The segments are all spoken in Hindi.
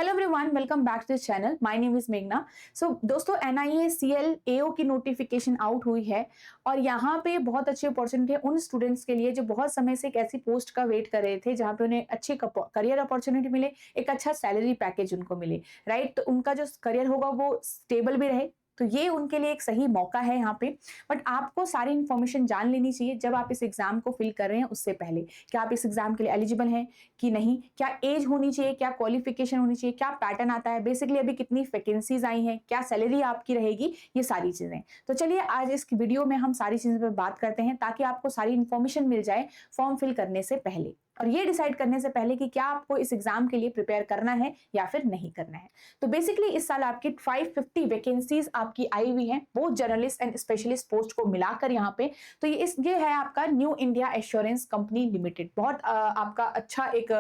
Hello everyone, welcome back to this channel. My name is मेघना। सो दोस्तों, एनआईए सीएल एओ की नोटिफिकेशन आउट हुई है और यहाँ पे बहुत अच्छी अपॉर्चुनिटी है उन स्टूडेंट्स के लिए जो बहुत समय से एक ऐसी पोस्ट का वेट कर रहे थे जहाँ पे उन्हें अच्छी करियर अपॉर्चुनिटी मिले, एक अच्छा सैलरी पैकेज उनको मिले, राइट। तो उनका जो करियर होगा वो स्टेबल भी रहे, तो ये उनके लिए एक सही मौका है यहाँ पे। बट आपको सारी इन्फॉर्मेशन जान लेनी चाहिए जब आप इस एग्जाम को फिल कर रहे हैं उससे पहले, कि आप इस एग्जाम के लिए एलिजिबल हैं कि नहीं, क्या एज होनी चाहिए, क्या क्वालिफिकेशन होनी चाहिए, क्या पैटर्न आता है, बेसिकली अभी कितनी वैकेंसीज आई हैं, क्या सैलरी आपकी रहेगी, ये सारी चीजें। तो चलिए आज इस वीडियो में हम सारी चीजों पर बात करते हैं ताकि आपको सारी इन्फॉर्मेशन मिल जाए फॉर्म फिल करने से पहले और ये डिसाइड करने से पहले कि क्या आपको इस एग्जाम के लिए प्रिपेयर करना है या फिर नहीं करना है। तो बेसिकली इस साल आपकी 550 वैकेंसीज आपकी आई हुई हैं, both journalist and specialist post को मिलाकर यहाँ पे। तो ये है आपका new India assurance company limited, बहुत आपका अच्छा एक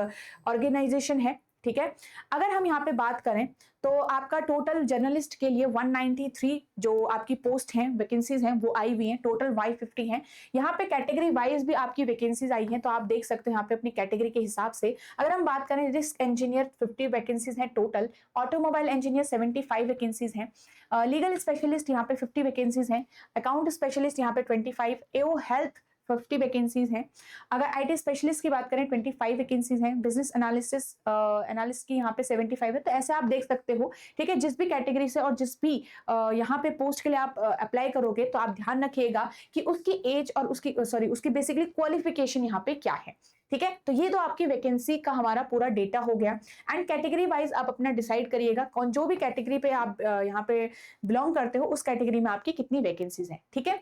ऑर्गेनाइजेशन है, ठीक है। अगर हम यहाँ पे बात करें तो आपका टोटल जर्नलिस्ट के लिए 193 जो आपकी पोस्ट हैं, वैकेंसीज हैं, वो आई हुई हैं। टोटल 550 हैं। यहाँ पे कैटेगरी वाइज भी आपकी वैकेंसीज आई हैं, तो आप देख सकते हो यहाँ पे अपनी कैटेगरी के हिसाब से। अगर हम बात करें, रिस्क इंजीनियर 50 वैकेंसीज हैं टोटल, ऑटोमोबाइल इंजीनियर 75 वैकेंसीज हैं, लीगल स्पेशलिस्ट यहाँ पे 50 वैकेंसीज हैं, अकाउंट स्पेशलिस्ट यहाँ पे 25, एओ हेल्थ 50 वैकेंसीज हैं। अगर आईटी स्पेशलिस्ट की बात करें 25 वैकेंसीज हैं, बिजनेस एनालिस्ट की यहाँ पे 75 है। तो ऐसे आप देख सकते हो, ठीक है। जिस भी कैटेगरी से और जिस भी यहाँ पे पोस्ट के लिए आप अप्लाई करोगे तो आप ध्यान रखिएगा कि उसकी एज और उसकी बेसिकली क्वालिफिकेशन यहाँ पे क्या है, ठीक है। तो ये तो आपकी वैकेंसी का हमारा पूरा डेटा हो गया। एंड कैटेगरी वाइज आप अपना डिसाइड करिएगा कौन जो भी कैटेगरी पे आप यहाँ पे बिलोंग करते हो उस कैटेगरी में आपकी कितनी वैकेंसीज हैं, ठीक है।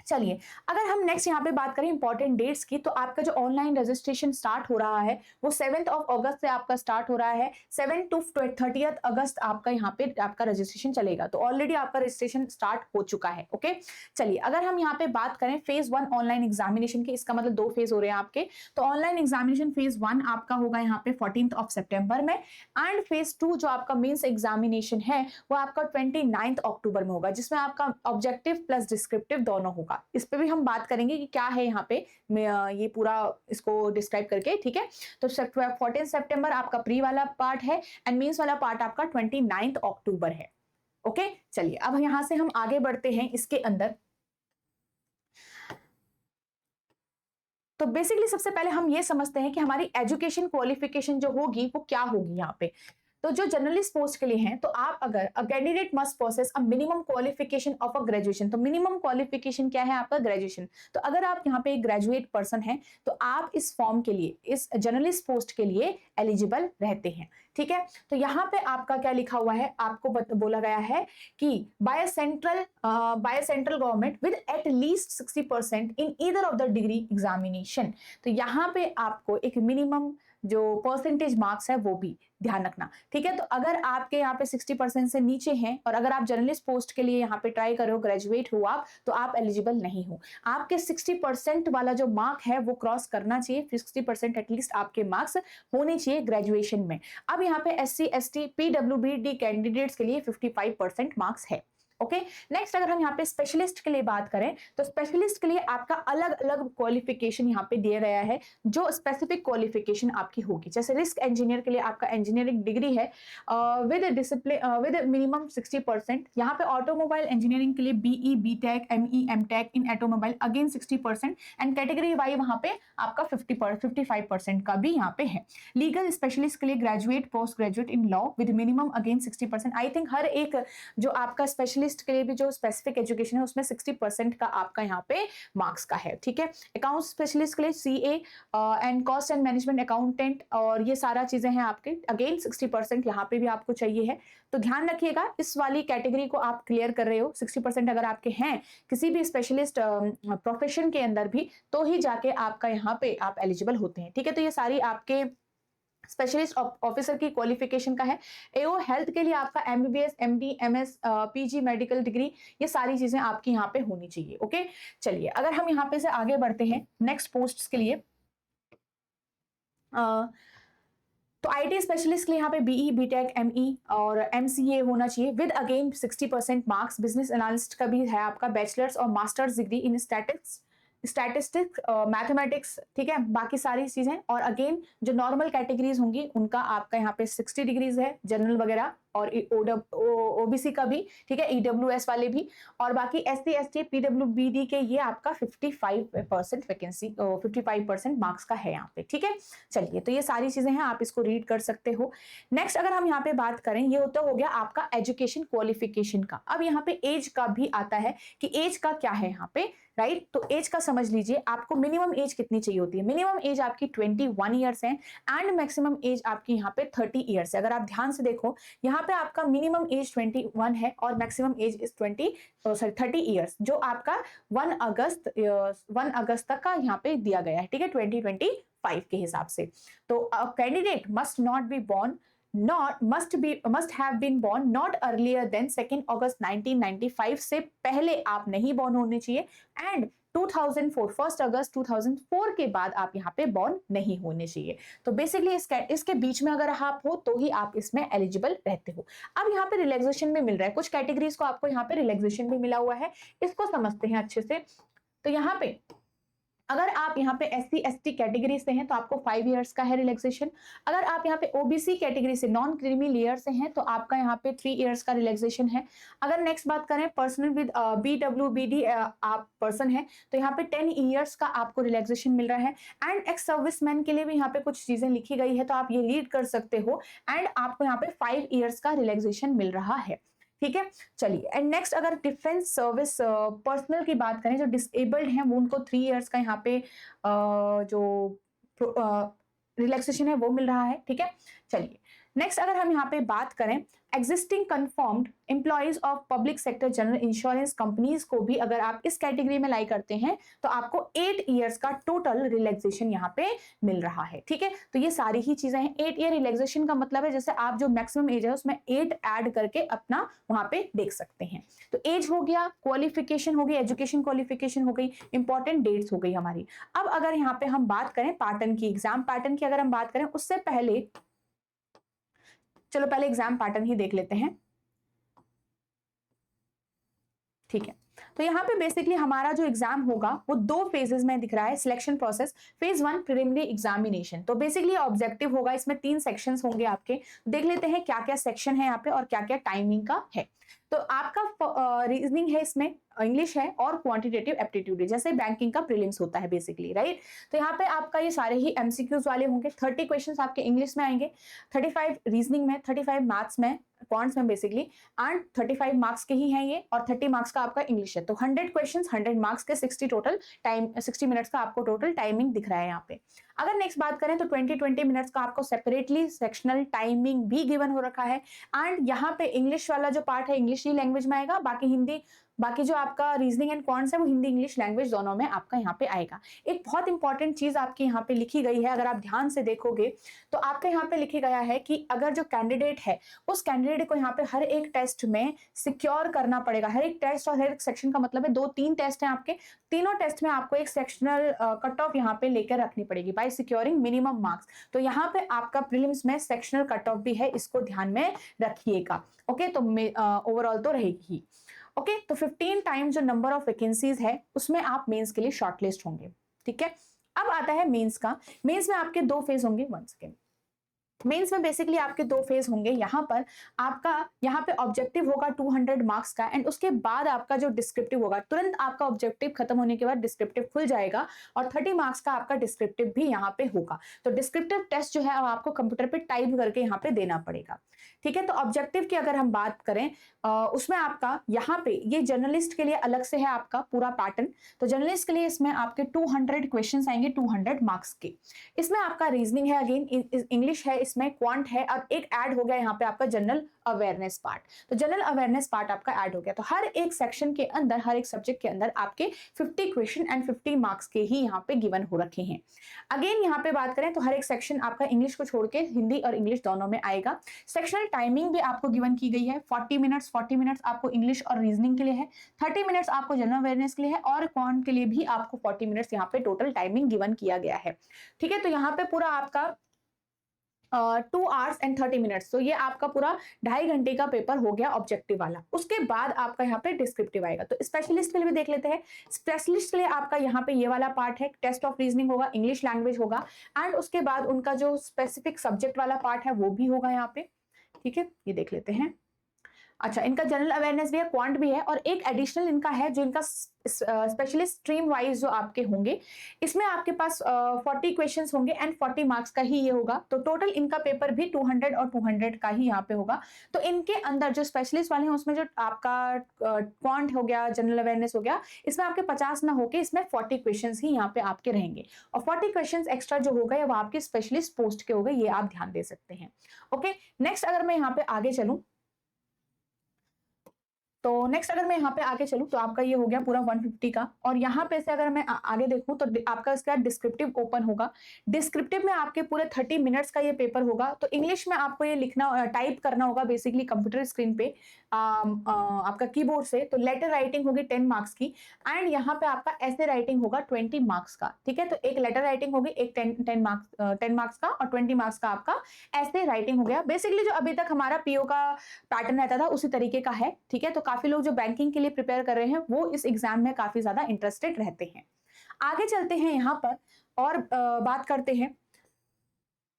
चलिए, अगर हम नेक्स्ट यहाँ पे बात करें इंपॉर्टेंट डेट्स की, तो आपका जो ऑनलाइन रजिस्ट्रेशन स्टार्ट हो रहा है वो 7 अगस्त से आपका स्टार्ट हो रहा है। 7 to 30 अगस्त आपका यहाँ पे आपका रजिस्ट्रेशन चलेगा। तो ऑलरेडी आपका रजिस्ट्रेशन स्टार्ट हो चुका है, ओके। चलिए, अगर हम यहाँ पे बात करें फेज 1 ऑनलाइन एग्जामिनेशन की, इसका मतलब 2 फेज हो रहे हैं आपके। तो ऑनलाइन एग्जामिनेशन फेज 1 आपका होगा यहाँ पे 14 सितंबर में, एंड फेज 2 जो आपका मेंस एग्जामिनेशन है वो आपका 29 अक्टूबर में होगा, जिसमें आपका ऑब्जेक्टिव प्लस डिस्क्रिप्टिव दोनों होगा। इस पे भी हम बात करेंगे कि क्या है यहाँ पे ये पूरा इसको डिस्क्राइब करके, ठीक है। तो 14 सितंबर आपका प्री वाला पार्ट है एंड मींस वाला पार्ट आपका 29 अक्टूबर है, ओके। चलिए, अब यहां से हम आगे बढ़ते हैं इसके अंदर। तो बेसिकली सबसे पहले हम ये समझते हैं कि हमारी एजुकेशन क्वालिफिकेशन जो होगी वो क्या होगी यहाँ पे। तो जो जर्नलिस्ट पोस्ट के लिए हैं, तो आप अगर a candidate must process a minimum qualification of a graduation, तो मिनिमम क्वालिफिकेशन क्या है आपका, ग्रेजुएशन। तो अगर आप यहाँ पे एक ग्रेजुएट पर्सन हैं तो आप इस फॉर्म के लिए, इस जर्नलिस्ट पोस्ट के लिए एलिजिबल रहते हैं, ठीक है। तो यहाँ पे आपका क्या लिखा हुआ है, आपको बोला गया है कि by central government with at least 60% in either of the degree examination. तो यहाँ पे आपको एक मिनिमम जो परसेंटेज मार्क्स है वो भी ध्यान रखना, ठीक है। तो अगर आपके यहाँ पे 60% से नीचे हैं और अगर आप जर्नलिस्ट पोस्ट के लिए यहाँ पे ट्राई करो, ग्रेजुएट हो आप, तो आप एलिजिबल नहीं हो। आपके 60% वाला जो मार्क है वो क्रॉस करना चाहिए, 60% एटलीस्ट आपके मार्क्स होने चाहिए ग्रेजुएशन में। अब यहाँ पे SC ST PWBD कैंडिडेट्स के लिए 55% मार्क्स है, ओके। नेक्स्ट, अगर हम यहाँ पे स्पेशलिस्ट के लिए बात करें तो स्पेशलिस्ट के लिए आपका अलग अलग क्वालिफिकेशन यहाँ पे दिया गया है, जो स्पेसिफिक क्वालिफिकेशन आपकी होगी। जैसे रिस्क इंजीनियर के लिए आपका इंजीनियरिंग डिग्री है विद डिसिप्लिन विद मिनिमम 60%। यहाँ पे ऑटोमोबाइल इंजीनियरिंग के लिए BE BTech ME MTech in automobile again 60%, and category Y वहाँ पे आपका 55% का भी यहाँ पे है। लीगल स्पेशलिस्ट के लिए graduate post graduate in law with minimum again 60%। I think हर एक जो आपका स्पेशलिस्ट के लिए भी जो स्पेसिफिक एजुकेशन है उसमें 60% का आपका यहाँ पे मार्क्स का है, ठीक है। अकाउंट स्पेशलिस्ट के लिए CA and cost and management accountant, और ये सारा चीजें हैं आपके, अगेन 60% यहाँ पे भी आपको चाहिए है। तो ध्यान रखिएगा इस वाली कैटेगरी को आप क्लियर कर रहे हो, 60% अगर आपके हैं किसी भी स्पेशलिस्ट प्रोफेशन के अंदर भी, तो ही जाके आपका यहाँ पे आप एलिजिबल होते हैं, ठीक है। तो ये सारी आपके स्पेशलिस्ट ऑफिसर की क्वालिफिकेशन का है। एओ हेल्थ के लिए आपका MBBS MD MS PG medical degree, ये सारी चीजें आपकी यहाँ पे होनी चाहिए, ओके। चलिए, अगर हम यहाँ पे से आगे बढ़ते हैं नेक्स्ट पोस्ट्स के लिए, तो IT स्पेशलिस्ट के लिए यहाँ पे BE BTech ME और MCA होना चाहिए with again 60% marks. Business analyst का भी है आपका बैचलर्स और masters degree in statistics statistics, mathematics, ठीक है, बाकी सारी चीजें। और अगेन जो नॉर्मल कैटेगरीज होंगी उनका आपका यहाँ पे 60 डिग्रीज है, जनरल वगैरह, और ओबीसी का भी, ठीक है, ईडब्ल्यूएस वाले भी, और बाकी एससी एसटी पीडब्ल्यूबीडी के ये आपका 55% वैकेंसी, 55% मार्क्स का है यहाँ पे, ठीक है। चलिए, तो ये सारी चीजें हैं, आप इसको रीड कर सकते हो। नेक्स्ट अगर हम यहाँ पे बात करें, ये होता हो गया आपका एजुकेशन क्वालिफिकेशन का। अब यहाँ पे एज का भी आता है कि एज का क्या है यहाँ पे, राइट। तो एज का समझ लीजिए, आपको मिनिमम एज कितनी चाहिए होती है। मिनिमम एज आपकी 21 ईयर्स है एंड मैक्सिमम एज आपकी यहाँ पे 30 ईयर्स है। अगर आप ध्यान से देखो, यहाँ पे आपका मिनिमम एज 21 है और मैक्सिमम एज इज 30 ईयर्स, जो आपका 1 अगस्त तक का यहाँ पे दिया गया है, ठीक है, 2025 के हिसाब से। तो candidate must not be born must have been born not earlier than 2 अगस्त 1995 से पहले आप नहीं बॉर्न होने चाहिए, एंड 2004 1 अगस्त 2004 के बाद आप यहाँ पे बॉर्न नहीं होने चाहिए। तो बेसिकली इसके बीच में अगर आप हो तो ही आप इसमें एलिजिबल रहते हो। अब यहाँ पे रिलैक्सेशन भी मिल रहा है, कुछ कैटेगरीज को आपको यहाँ पे रिलैक्सेशन भी मिला हुआ है, इसको समझते हैं अच्छे से। तो यहाँ पे अगर आप यहाँ पे एससी एसटी कैटेगरी से हैं तो आपको 5 इयर्स का है रिलैक्सेशन। अगर आप यहाँ पे ओबीसी कैटेगरी से नॉन क्रीमी लेयर से हैं तो आपका यहाँ पे 3 इयर्स का रिलैक्सेशन है। अगर नेक्स्ट बात करें पर्सनल विद बीडब्ल्यूबीडी आप पर्सन है तो यहाँ पे 10 इयर्स का आपको रिलैक्सेशन मिल रहा है। एंड एक्स सर्विसमैन के लिए भी यहाँ पे कुछ चीजें लिखी गई है तो आप ये रीड कर सकते हो, एंड आपको यहाँ पे 5 इयर्स का रिलैक्सेशन मिल रहा है, ठीक है। चलिए, एंड नेक्स्ट अगर डिफेंस सर्विस पर्सनल की बात करें, जो डिसेबल्ड हैं वो उनको 3 इयर्स का यहाँ पे जो रिलैक्सेशन है वो मिल रहा है, ठीक है। चलिए, नेक्स्ट अगर हम यहाँ पे बात करें existing confirmed employees of public sector general insurance companies को भी अगर आप इस कैटेगरी में लाई करते हैं तो आपको 8 इयर्स का टोटल रिलैक्सेशन यहाँ पे मिल रहा है, ठीक है। तो ये सारी ही चीजें हैं। 8 ईयर रिलैक्सेशन का मतलब है जैसे आप जो मैक्सिमम एज है उसमें 8 ऐड करके अपना वहां पे देख सकते हैं। तो एज हो गया, क्वालिफिकेशन हो गई, एजुकेशन क्वालिफिकेशन हो गई, इंपॉर्टेंट डेट्स हो गई हमारी। अब अगर यहाँ पे हम बात करें पैटर्न की, एग्जाम पैटर्न की अगर हम बात करें उससे पहले चलो पहले एग्जाम पैटर्न ही देख लेते हैं, ठीक है। तो यहाँ पे बेसिकली हमारा जो एग्जाम होगा वो 2 फेजेस में दिख रहा है, selection process. Phase 1 preliminary examination, तो बेसिकली ऑब्जेक्टिव होगा, इसमें 3 सेक्शंस होंगे आपके। देख लेते हैं क्या क्या सेक्शन है यहाँ पे और क्या क्या टाइमिंग का है। तो आपका रीजनिंग है, इसमें इंग्लिश है और क्वांटिटेटिव एप्टीट्यूड है, जैसे बैंकिंग का प्रीलिम्स होता है बेसिकली, राइट। तो यहाँ पे आपका ये सारे ही एमसीक्यूज वाले होंगे। 30 क्वेश्चंस आपके इंग्लिश में आएंगे, 35 रीजनिंग में, 35 मैथ्स में, क्वांट्स में बेसिकली, एंड 35 मार्क्स के ही हैं ये, और 30 मार्क्स का आपका इंग्लिश है। तो 100 क्वेश्चंस 100 मार्क्स के 60 टोटल टाइम, 60 मिनट्स का आपको टोटल टाइमिंग दिख रहा है यहाँ पे। अगर नेक्स्ट बात करें तो 20 मिनट्स का आपको सेपरेटली सेक्शनल टाइमिंग भी गिवन हो रखा है। एंड यहाँ पे इंग्लिश वाला जो पार्ट है इंग्लिश ही लैंग्वेज में आएगा, बाकी हिंदी, बाकी जो आपका रीजनिंग एंड क्वांट्स है वो हिंदी इंग्लिश लैंग्वेज दोनों में आपका यहाँ पे आएगा। एक बहुत इंपॉर्टेंट चीज आपकी यहाँ पे लिखी गई है, अगर आप ध्यान से देखोगे तो आपके यहाँ पे लिखा गया है कि अगर जो कैंडिडेट है उस कैंडिडेट को यहाँ पे हर एक टेस्ट में सिक्योर करना पड़ेगा। हर एक टेस्ट और हर एक सेक्शन का मतलब है 2-3 टेस्ट हैं आपके, तीनों टेस्ट में आपको एक सेक्शनल कट ऑफ यहाँ पे लेकर रखनी पड़ेगी बाय सिक्योरिंग मिनिमम मार्क्स। तो यहाँ पे आपका प्रीलिम्स में सेक्शनल कट ऑफ भी है, इसको ध्यान में रखिएगा, ओके। तो ओवरऑल तो रहेगी ही, ओके। तो 15 टाइम्स जो नंबर ऑफ वैकेंसीज है उसमें आप मेंस के लिए शॉर्टलिस्ट होंगे, ठीक है। अब आता है मेंस का। मेंस में आपके 2 फेज होंगे। वन सेकेंड, मेंस में बेसिकली आपके 2 फेज होंगे। यहाँ पर आपका यहाँ पे ऑब्जेक्टिव होगा 200 मार्क्स का, एंड उसके बाद आपका जो डिस्क्रिप्टिव होगा, तुरंत आपका ऑब्जेक्टिव खत्म होने के बाद डिस्क्रिप्टिव खुल जाएगा और 30 मार्क्स का आपका डिस्क्रिप्टिव भी यहाँ पे होगा। तो डिस्क्रिप्टिव टेस्ट जो है अब आपको कंप्यूटर पे टाइप करके यहाँ पे देना पड़ेगा, ठीक है। तो ऑब्जेक्टिव की अगर हम बात करें उसमें आपका यहाँ पे ये जर्नलिस्ट के लिए अलग से है आपका पूरा पैटर्न। तो जर्नलिस्ट के लिए इसमें आपके 200 क्वेश्चंस आएंगे 200 मार्क्स के। इसमें आपका रीजनिंग है, अगेन इंग्लिश है, इसमें क्वांट है, और एक ऐड हो गया यहाँ पे आपका जनरल अवेयरनेस पार्ट। तो जनरल अवेयरनेस पार्ट आपका ऐड हो गया। तो हर एक सेक्शन के अंदर, हर एक सब्जेक्ट के अंदर आपके 50 क्वेश्चन एंड 50 मार्क्स के ही यहाँ पे गिवन हो रखे हैं। अगेन यहाँ पे बात करें तो हर एक सेक्शन आपका इंग्लिश को छोड़ के हिंदी और इंग्लिश दोनों में आएगा। सेक्शनल टाइमिंग भी आपको गिवन की गई है, 40 मिनट्स आपको इंग्लिश और रीजनिंग के लिए है, 30 मिनट्स आपको जनरल अवेयरनेस के लिए है, और क्वांट के लिए भी आपको 40 मिनट्स यहाँ पे टोटल टाइमिंग गिवन किया गया है, ठीक है। तो यहाँ पे पूरा आपका 2 hours and 30 minutes। तो ये आपका पूरा 2.5 घंटे का पेपर हो गया ऑब्जेक्टिव वाला। उसके बाद आपका यहाँ पे डिस्क्रिप्टिव आएगा। तो स्पेशलिस्ट के लिए भी देख लेते हैं। स्पेशलिस्ट के लिए आपका यहाँ पे ये वाला पार्ट है, टेस्ट ऑफ रीजनिंग होगा, इंग्लिश लैंग्वेज होगा एंड उसके बाद उनका जो स्पेसिफिक सब्जेक्ट वाला पार्ट है वो भी होगा यहाँ पे। ठीक है, ये देख लेते हैं। अच्छा, इनका जनरल अवेयरनेस भी है, क्वांट भी है और एक एडिशनल इनका है जो इनका स्पेशलिस्ट स्ट्रीम वाइज जो आपके होंगे, इसमें आपके पास 40 क्वेश्चंस होंगे एंड 40 मार्क्स का ही ये होगा। तो टोटल इनका पेपर भी 200 और 200 का ही यहाँ पे होगा। तो इनके अंदर जो स्पेशलिस्ट वाले हैं उसमें जो आपका क्वांट हो गया, जनरल अवेयरनेस हो गया, इसमें आपके 50 ना होके इसमें 40 क्वेश्चन ही यहाँ पे आपके रहेंगे और 40 क्वेश्चन एक्स्ट्रा जो हो गए वो आपके स्पेशलिस्ट पोस्ट के हो गए, ये आप ध्यान दे सकते हैं। ओके, नेक्स्ट अगर मैं यहाँ पे आगे चलूँ, तो नेक्स्ट अगर मैं यहाँ पे आगे चलूँ तो आपका ये हो गया पूरा 150 का। और यहाँ पे से अगर मैं आगे देखूँ तो आपका इसका डिस्क्रिप्टिव ओपन होगा। डिस्क्रिप्टिव में आपके पूरे 30 मिनट्स का ये पेपर होगा। तो इंग्लिश में आपको ये लिखना, टाइप करना होगा बेसिकली कंप्यूटर स्क्रीन पे आपका कीबोर्ड से। तो लेटर राइटिंग होगी 10 मार्क्स की एंड यहाँ पे आपका ऐसे राइटिंग होगा 20 मार्क्स का। ठीक है, तो एक लेटर राइटिंग होगी, एक 10 मार्क्स का और 20 मार्क्स का आपका ऐसे राइटिंग हो गया। बेसिकली जो अभी तक हमारा पीओ का पैटर्न रहता था उसी तरीके का है। ठीक है, तो काफी लोग जो बैंकिंग के लिए प्रिपेयर कर रहे हैं वो इस एग्जाम में काफी ज्यादा इंटरेस्टेड रहते हैं। आगे चलते हैं यहाँ पर और बात करते हैं।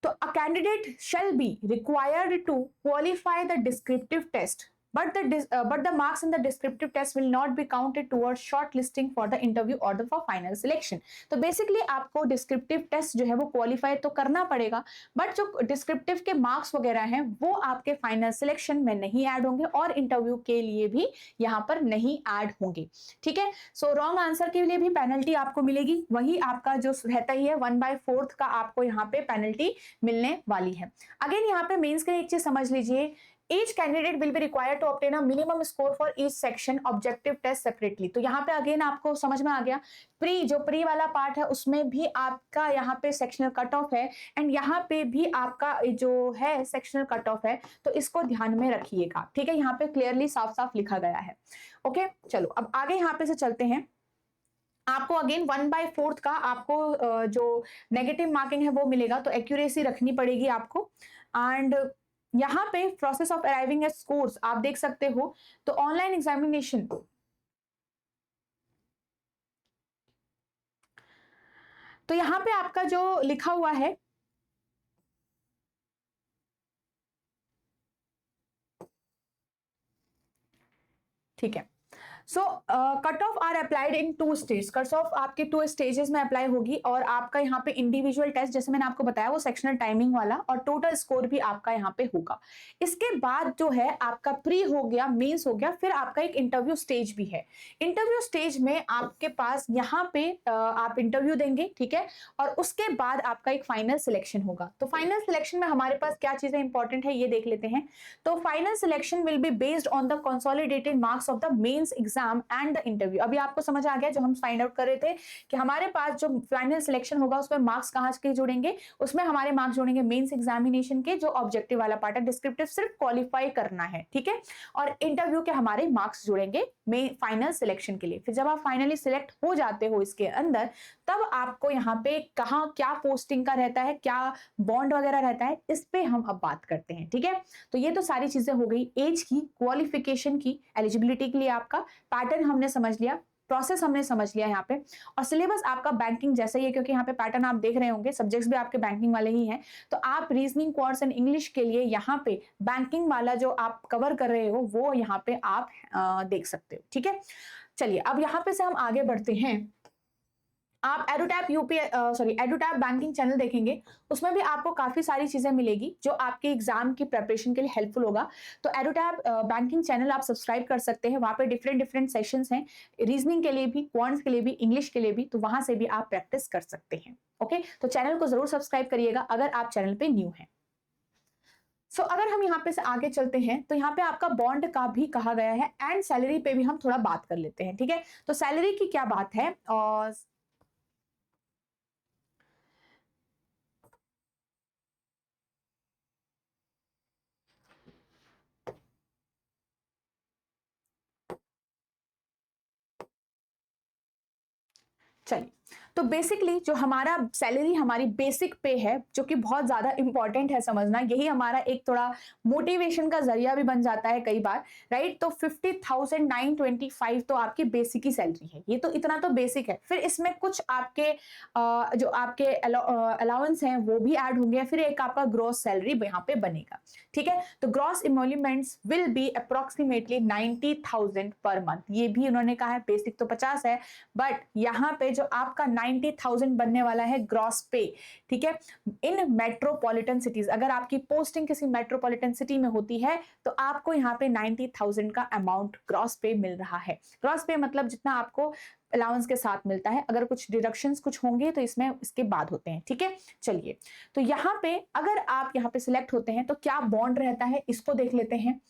तो a candidate shall be required to qualify the descriptive test but the marks in the descriptive test will not be counted towards shortlisting for the interview or the for final selection। तो बेसिकली आपको डिस्क्रिप्टिव टेस्ट जो है वो क्वालिफाई तो करना पड़ेगा, बट जो डिस्क्रिप्टिव के मार्क्स वगैरह हैं वो आपके फाइनल सिलेक्शन में नहीं ऐड होंगे और इंटरव्यू के लिए भी यहाँ पर नहीं ऐड होंगे। ठीक है, सो रॉन्ग आंसर के लिए भी पेनल्टी आपको मिलेगी, वही आपका जो रहता ही है 1/4 का आपको यहाँ पे पेनल्टी मिलने वाली है। अगेन यहाँ पे मेंस के लिए एक चीज समझ लीजिए, each candidate will be required to obtain a minimum score for each section objective test separately। तो यहाँ पे अगेन आपको समझ में आ गया, जो प्री वाला पार्ट है उसमें भी आपका यहाँ पे सेक्शनल कट ऑफ है एंड यहाँ पे भी आपका जो है सेक्शनल कट ऑफ है, तो इसको ध्यान में रखिएगा। ठीक है, यहाँ पे क्लियरली साफ साफ लिखा गया है। ओके, चलो अब आगे यहाँ पे से चलते हैं। आपको अगेन 1/4 का आपको जो नेगेटिव मार्किंग है वो मिलेगा, तो एक्यूरेसी रखनी पड़ेगी आपको। एंड यहाँ पे process of arriving at scores आप देख सकते हो। तो ऑनलाइन एग्जामिनेशन, तो यहाँ पे आपका जो लिखा हुआ है, ठीक है, so cut off are applied in 2 stage. Cut off आपके 2 स्टेजेस में अप्लाई होगी और आपका यहाँ पे इंडिविजुअल टेस्ट जैसे मैंने आपको बताया वो सेक्शनल टाइमिंग वाला और टोटल स्कोर भी आपका यहाँ पे होगा। इसके बाद जो है आपका प्री हो गया, मेंस हो गया, फिर आपका एक इंटरव्यू स्टेज भी है। इंटरव्यू स्टेज में आपके पास यहाँ पे आप इंटरव्यू देंगे, ठीक है, और उसके बाद आपका एक फाइनल सिलेक्शन होगा। तो फाइनल सिलेक्शन में हमारे पास क्या चीजें इंपॉर्टेंट है ये देख लेते हैं। तो final selection will be based on the consolidated marks of the mains exam and the interview. अभी आपको समझ आ गया जो हम फाइंड आउट कर रहे थे कि हमारे पास जो फाइनल सिलेक्शन होगा उसमें मार्क्स कहाँ के जुड़ेंगे, उसमें हमारे मार्क्स जुड़ेंगे मेंस एग्जामिनेशन के जो ऑब्जेक्टिव वाला पार्ट है, डिस्क्रिप्टिव सिर्फ क्वालिफाई करना है, ठीक है, और इंटरव्यू के हमारे मार्क्स जुड़ेंगे फाइनल सिलेक्शन के लिए। फिर जब आप फाइनली सिलेक्ट हो जाते हो इसके अंदर, तब आपको यहाँ पे कहाँ क्या पोस्टिंग का रहता है, क्या बॉन्ड वगैरह रहता है, इस पे हम अब बात करते हैं। ठीक है, तो ये तो सारी चीजें हो गई एज की, क्वालिफिकेशन की, एलिजिबिलिटी के लिए आपका पैटर्न हमने समझ लिया, प्रोसेस हमने समझ लिया यहाँ पे, और सिलेबस आपका बैंकिंग जैसा ही है क्योंकि यहाँ पे पैटर्न आप देख रहे होंगे, सब्जेक्ट्स भी आपके बैंकिंग वाले ही हैं। तो आप रीजनिंग, क्वांट्स एंड इंग्लिश के लिए यहाँ पे बैंकिंग वाला जो आप कवर कर रहे हो वो यहाँ पे आप देख सकते हो। ठीक है, चलिए अब यहाँ पे से हम आगे बढ़ते हैं। आप एडुटैप बैंकिंग चैनल देखेंगे, उसमें भी आपको काफी सारी चीजें मिलेगी जो आपके एग्जाम की प्रिपरेशन के लिए हेल्पफुल होगा। तो एडुटैप बैंकिंग चैनल आप सब्सक्राइब कर सकते हैं, वहां पे डिफरेंट सेशंस हैं, रीजनिंग के लिए भी, क्वांट्स के लिए भी, इंग्लिश के लिए भी, तो वहां से भी आप प्रैक्टिस कर सकते हैं। ओके, तो चैनल को जरूर सब्सक्राइब करिएगा अगर आप चैनल पे न्यू हैं। सो अगर हम यहाँ पे से आगे चलते हैं तो यहाँ पे आपका बॉन्ड का भी कहा गया है एंड सैलरी पे भी हम थोड़ा बात कर लेते हैं। ठीक है, तो सैलरी की क्या बात है, और चलिए, तो बेसिकली जो हमारा सैलरी हमारी बेसिक पे है, जो कि बहुत ज़्यादा इंपॉर्टेंट है समझना, यही हमारा एक थोड़ा मोटिवेशन का ज़रिया भी बन जाता है कई बार, राइट? तो 50,925 तो आपकी बेसिक ही सैलरी है, ये तो इतना तो बेसिक है। फिर इसमें कुछ आपके जो आपके अलाउंस हैं वो भी ऐड होंगे, फिर एक आपका ग्रॉस सैलरी यहाँ पे बनेगा, ठीक है? तो gross emoluments will be approximately 90,000 per month. ये भी उन्होंने कहा है, बेसिक तो 50 है, बट यहाँ पे जो आपका 90,000 बनने वाला है ग्रॉस पे, ठीक है? इन मेट्रोपॉलिटन सिटीज, अगर आपकी पोस्टिंग किसी मेट्रोपॉलिटन सिटी में होती है तो आपको यहाँ पे 90,000 का अमाउंट ग्रॉस पे मिल रहा है। ग्रॉस पे मतलब जितना आपको अलाउंस के साथ मिलता है, अगर कुछ डिडक्शंस कुछ होंगे तो इसमें इसके बाद होते हैं, ठीक है? चलिए, तो यहाँ पे अगर आप यहाँ पे सिलेक्ट होते हैं तो क्या बॉन्ड रहता है, इसको देख लेते हैं।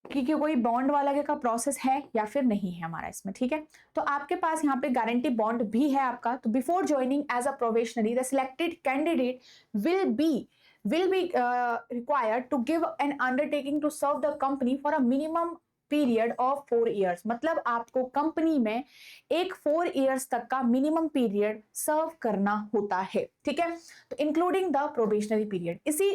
कि कोई बॉन्ड वाला का प्रोसेस है या फिर नहीं है हमारा इसमें, ठीक है? तो आपके पास यहाँ पे गारंटी बॉन्ड भी है आपका। तो before joining as a probationary the selected candidate will be required to give an undertaking to serve the company for a minimum period of 4 years. मतलब आपको कंपनी में एक 4 ईयर्स तक का मिनिमम पीरियड सर्व करना होता है, ठीक है? तो इंक्लूडिंग द प्रोबेशनरी पीरियड, इसी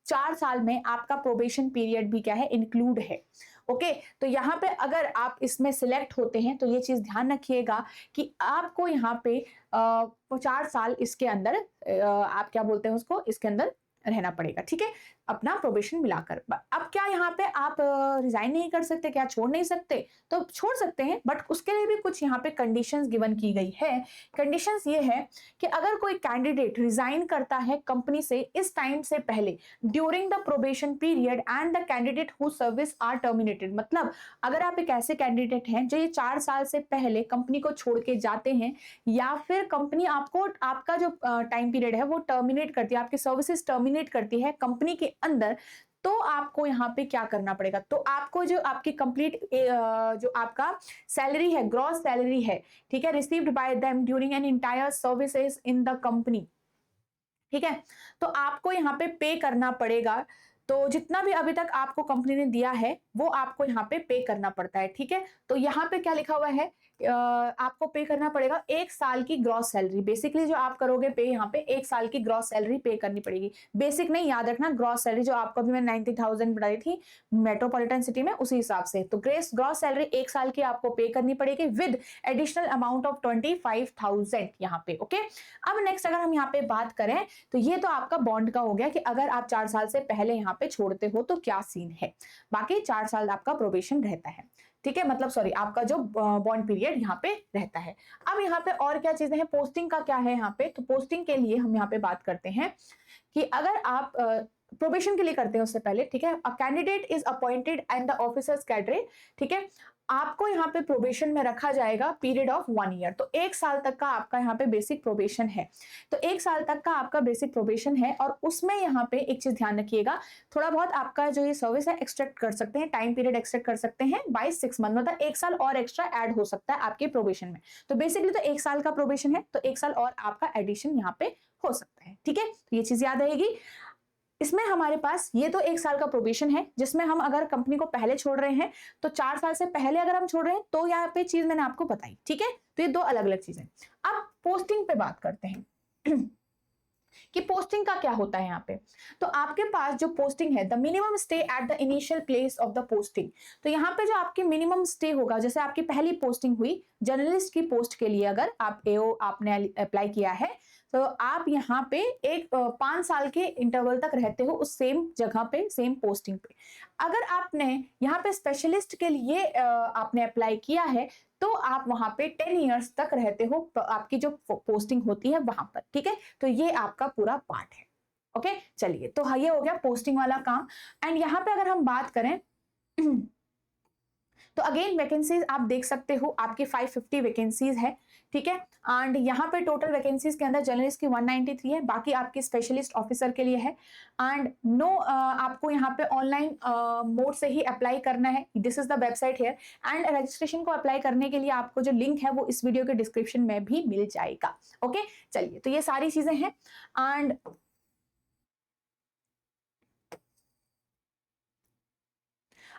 4 साल में आपका प्रोबेशन पीरियड भी क्या है, इंक्लूड है। ओके, तो यहाँ पे अगर आप इसमें सिलेक्ट होते हैं तो ये चीज ध्यान रखिएगा कि आपको यहाँ पे 4 साल इसके अंदर आप क्या बोलते हैं उसको, इसके अंदर रहना पड़ेगा, ठीक है? अपना प्रोबेशन मिलाकर। अब क्या यहाँ पे आप रिजाइन नहीं कर सकते, क्या छोड़ नहीं सकते? तो छोड़ सकते हैं, बट उसके लिए भी कुछ यहाँ पे कंडीशंस गिवन की गई है। कंडीशंस ये है कि अगर कोई कैंडिडेट रिजाइन करता है कंपनी से इस टाइम से पहले, during the probation period and the candidate who service are terminated, मतलब अगर आप एक ऐसे कैंडिडेट हैं जो ये 4 साल से पहले कंपनी को छोड़ के जाते हैं, या फिर कंपनी आपको आपका जो टाइम पीरियड है वो टर्मिनेट करती है, आपकी सर्विसेज टर्मिनेट करती है कंपनी के अंदर, तो आपको यहाँ पे क्या करना पड़ेगा? तो आपको जो आपकी कंप्लीट जो आपका सैलरी है, ग्रॉस सैलरी है, ठीक है, received by them during an entire services in the company, ठीक है, तो आपको यहाँ पे करना पड़ेगा। तो जितना भी अभी तक आपको कंपनी ने दिया है वो आपको यहाँ पे करना पड़ता है, ठीक है? तो यहाँ पे क्या लिखा हुआ है, आपको पे करना पड़ेगा 1 साल की ग्रॉस सैलरी। बेसिकली जो आप करोगे पे, यहाँ पे 1 साल की ग्रॉस सैलरी पे करनी पड़ेगी। बेसिक नहीं, याद रखना, ग्रॉस सैलरी जो आपको अभी मैंने 90,000 बताई थी मेट्रोपॉलिटन सिटी में, उसी हिसाब से। तो ग्रॉस सैलरी 1 साल की आपको पे करनी पड़ेगी विद एडिशनल अमाउंट ऑफ 25,000 यहाँ पे। ओके, अब नेक्स्ट अगर हम यहाँ पे बात करें तो ये तो आपका बॉन्ड का हो गया कि अगर आप 4 साल से पहले यहाँ पे छोड़ते हो तो क्या सीन है। बाकी 4 साल आपका प्रोबेशन रहता है, ठीक है? मतलब सॉरी, आपका जो बॉन्ड पीरियड यहाँ पे रहता है। अब यहाँ पे और क्या चीजें हैं, पोस्टिंग का क्या है यहाँ पे? तो पोस्टिंग के लिए हम यहाँ पे बात करते हैं कि अगर आप प्रोबेशन के लिए करते हैं उससे पहले, ठीक है, a candidate is appointed and the officers cadre, ठीक है, आपको यहाँ पे प्रोबेशन में रखा जाएगा पीरियड ऑफ 1 ईयर। तो 1 साल तक का आपका यहाँ पे बेसिक प्रोबेशन है। तो 1 साल तक का आपका बेसिक प्रोबेशन है, और उसमें यहाँ पे एक चीज ध्यान रखिएगा, थोड़ा बहुत आपका जो ये सर्विस है एक्सटेंड कर सकते हैं, टाइम पीरियड एक्सटेंड कर सकते हैं बाय 6 मंथ, मतलब 1 साल और एक्स्ट्रा ऐड हो सकता है आपके प्रोबेशन में। तो बेसिकली तो 1 साल का प्रोबेशन है, तो 1 साल और आपका एडिशन यहाँ पे हो सकता है, ठीक है? तो ये चीज याद रहेगी। इसमें हमारे पास ये तो 1 साल का प्रोबेशन है, जिसमें हम अगर कंपनी को पहले छोड़ रहे हैं तो 4 साल से पहले अगर हम छोड़ रहे हैं तो यहाँ पे चीज मैंने आपको बताई, ठीक है? तो ये 2 अलग अलग चीजें। अब पोस्टिंग पे बात करते हैं कि पोस्टिंग का क्या होता है यहाँ पे। तो आपके पास जो पोस्टिंग है, the minimum stay at the initial place of the posting, तो यहाँ पे जो आपकी मिनिमम स्टे होगा, जैसे आपकी पहली पोस्टिंग हुई जर्नलिस्ट की पोस्ट के लिए, अगर आप एओ आपने अप्लाई किया है तो आप यहाँ पे एक 5 साल के इंटरवल तक रहते हो उस सेम जगह पे, सेम पोस्टिंग पे। अगर आपने यहाँ पे स्पेशलिस्ट के लिए आपने अप्लाई किया है तो आप वहां पे 10 इयर्स तक रहते हो, आपकी जो पोस्टिंग होती है वहां पर, ठीक है? तो ये आपका पूरा पार्ट है। ओके, चलिए, तो ये हो गया पोस्टिंग वाला काम। एंड यहाँ पे अगर हम बात करें तो अगेन वैकेंसीज आप देख सकते हो, आपकी 550 वैकेंसीज है, ठीक है? एंड यहाँ पे टोटल वैकेंसीज के अंदर जर्नलिस्ट की 193 है, बाकी आपकी स्पेशलिस्ट ऑफिसर के लिए है। एंड नो आपको यहाँ पे ऑनलाइन मोड से ही अप्लाई करना है, this is the website here. And registration को अप्लाई करने के लिए आपको जो लिंक है वो इस वीडियो के डिस्क्रिप्शन में भी मिल जाएगा। ओके, चलिए, तो ये सारी चीजें हैं। एंड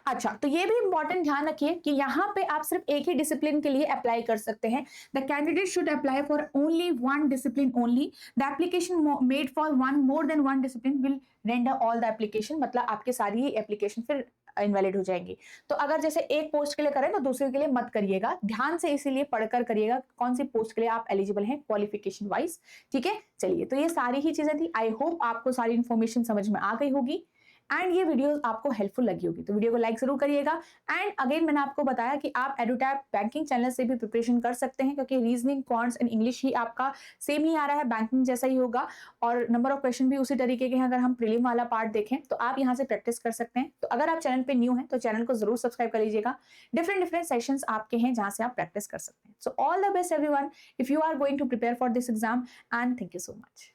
अच्छा, तो ये भी इंपॉर्टेंट ध्यान रखिए कि यहाँ पे आप सिर्फ एक ही डिसिप्लिन के लिए अप्लाई कर सकते हैं। The candidate should apply for only one discipline only. The application made for one more than one discipline will render all the application, मतलब आपके सारी ही एप्लीकेशन फिर इनवैलिड हो जाएंगी। तो अगर जैसे एक पोस्ट के लिए करें तो दूसरे के लिए मत करिएगा, ध्यान से इसीलिए पढ़कर करिएगा कौन सी पोस्ट के लिए आप एलिजिबल हैं क्वालिफिकेशन वाइज। ठीक है, चलिए, तो ये सारी ही चीजें थी। आई होप आपको सारी इन्फॉर्मेशन समझ में आ गई होगी एंड ये वीडियो आपको हेल्पफुल लगी होगी, तो वीडियो को लाइक जरूर करिएगा। एंड अगेन मैंने आपको बताया कि आप एडुटैप बैंकिंग चैनल से भी प्रिपरेशन कर सकते हैं, क्योंकि रीजनिंग, क्वांट्स एंड इंग्लिश ही आपका सेम ही आ रहा है, बैंकिंग जैसा ही होगा, और नंबर ऑफ क्वेश्चन भी उसी तरीके के हैं। अगर हम प्रीलिम वाला पार्ट देखें तो आप यहाँ से प्रैक्टिस कर सकते हैं। तो अगर आप चैनल पे न्यू हैं तो चैनल को जरूर सब्सक्राइब कर लीजिएगा। डिफरेंट सेशंस आपके हैं जहां से आप प्रैक्टिस कर सकते हैं। So all the best everyone if you are going to prepare for this exam, and thank you so much.